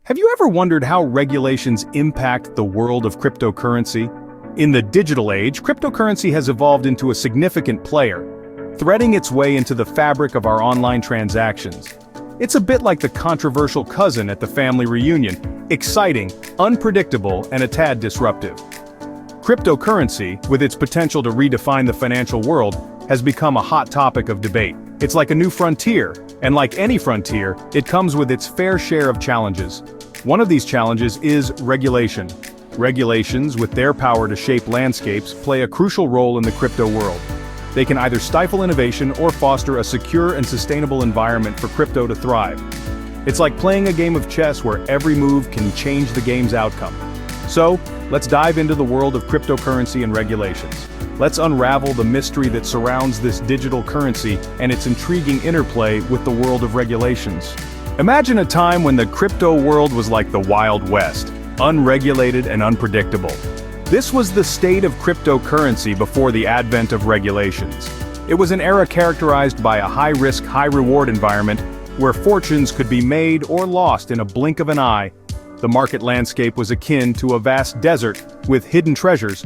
Have you ever wondered how regulations impact the world of cryptocurrency? In the digital age, cryptocurrency has evolved into a significant player, threading its way into the fabric of our online transactions. It's a bit like the controversial cousin at the family reunion, exciting, unpredictable, and a tad disruptive. Cryptocurrency, with its potential to redefine the financial world, has become a hot topic of debate. It's like a new frontier, and like any frontier, it comes with its fair share of challenges. One of these challenges is regulation. Regulations, with their power to shape landscapes, play a crucial role in the crypto world. They can either stifle innovation or foster a secure and sustainable environment for crypto to thrive. It's like playing a game of chess where every move can change the game's outcome. So, let's dive into the world of cryptocurrency and regulations. Let's unravel the mystery that surrounds this digital currency and its intriguing interplay with the world of regulations. Imagine a time when the crypto world was like the Wild West, unregulated and unpredictable. This was the state of cryptocurrency before the advent of regulations. It was an era characterized by a high-risk, high-reward environment where fortunes could be made or lost in a blink of an eye. The market landscape was akin to a vast desert with hidden treasures,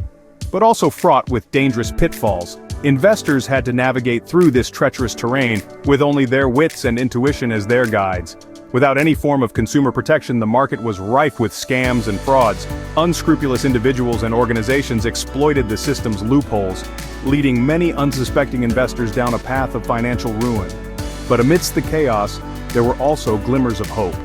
but also fraught with dangerous pitfalls. Investors had to navigate through this treacherous terrain with only their wits and intuition as their guides. Without any form of consumer protection, the market was rife with scams and frauds. Unscrupulous individuals and organizations exploited the system's loopholes, leading many unsuspecting investors down a path of financial ruin. But amidst the chaos, there were also glimmers of hope.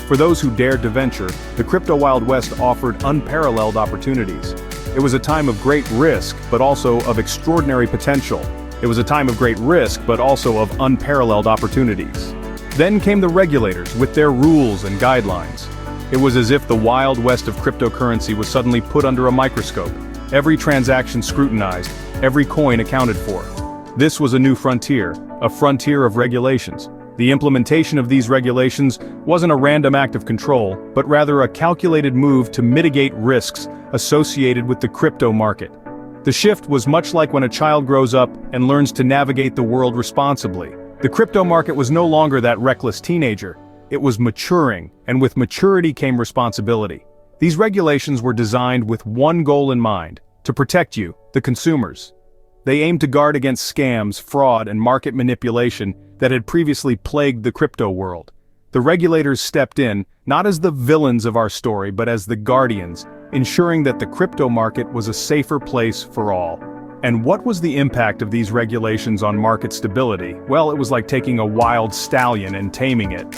For those who dared to venture, the crypto Wild West offered unparalleled opportunities. It was a time of great risk, but also of extraordinary potential. It was a time of great risk, but also of unparalleled opportunities. Then came the regulators with their rules and guidelines. It was as if the Wild West of cryptocurrency was suddenly put under a microscope. Every transaction scrutinized, every coin accounted for. This was a new frontier, a frontier of regulations. The implementation of these regulations wasn't a random act of control, but rather a calculated move to mitigate risks associated with the crypto market. The shift was much like when a child grows up and learns to navigate the world responsibly. The crypto market was no longer that reckless teenager. It was maturing, and with maturity came responsibility. These regulations were designed with one goal in mind: to protect you, the consumers. They aimed to guard against scams, fraud, and market manipulation that had previously plagued the crypto world. The regulators stepped in, not as the villains of our story, but as the guardians, ensuring that the crypto market was a safer place for all. And what was the impact of these regulations on market stability? Well, it was like taking a wild stallion and taming it.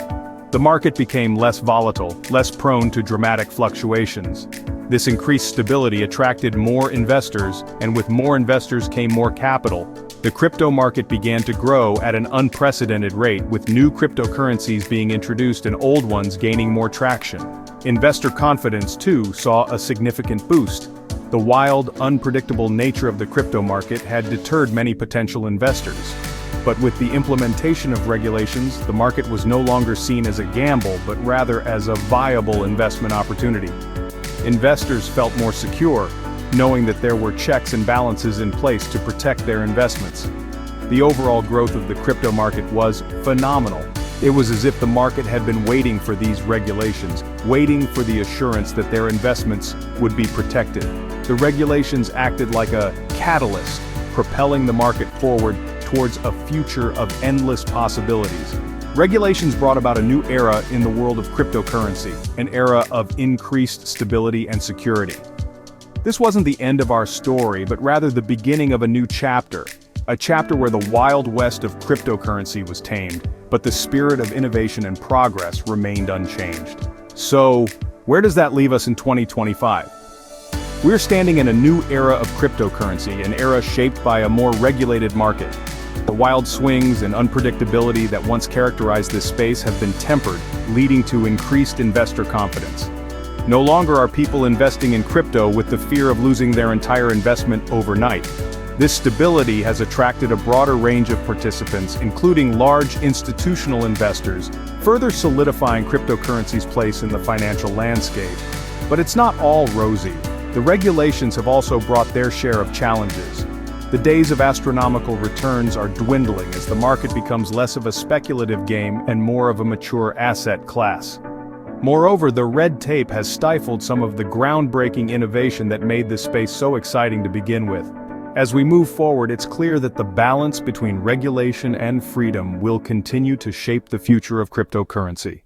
The market became less volatile, less prone to dramatic fluctuations. This increased stability attracted more investors, and with more investors came more capital. The crypto market began to grow at an unprecedented rate, with new cryptocurrencies being introduced and old ones gaining more traction. Investor confidence, too, saw a significant boost. The wild, unpredictable nature of the crypto market had deterred many potential investors. But with the implementation of regulations, the market was no longer seen as a gamble, but rather as a viable investment opportunity. Investors felt more secure, knowing that there were checks and balances in place to protect their investments. The overall growth of the crypto market was phenomenal. It was as if the market had been waiting for these regulations, waiting for the assurance that their investments would be protected. The regulations acted like a catalyst, propelling the market forward towards a future of endless possibilities. Regulations brought about a new era in the world of cryptocurrency, an era of increased stability and security. This wasn't the end of our story, but rather the beginning of a new chapter. A chapter where the Wild West of cryptocurrency was tamed, but the spirit of innovation and progress remained unchanged. So, where does that leave us in 2025? We're standing in a new era of cryptocurrency, an era shaped by a more regulated market. The wild swings and unpredictability that once characterized this space have been tempered, leading to increased investor confidence. No longer are people investing in crypto with the fear of losing their entire investment overnight. This stability has attracted a broader range of participants, including large institutional investors, further solidifying cryptocurrency's place in the financial landscape. But it's not all rosy. The regulations have also brought their share of challenges. The days of astronomical returns are dwindling as the market becomes less of a speculative game and more of a mature asset class. Moreover, the red tape has stifled some of the groundbreaking innovation that made this space so exciting to begin with. As we move forward, it's clear that the balance between regulation and freedom will continue to shape the future of cryptocurrency.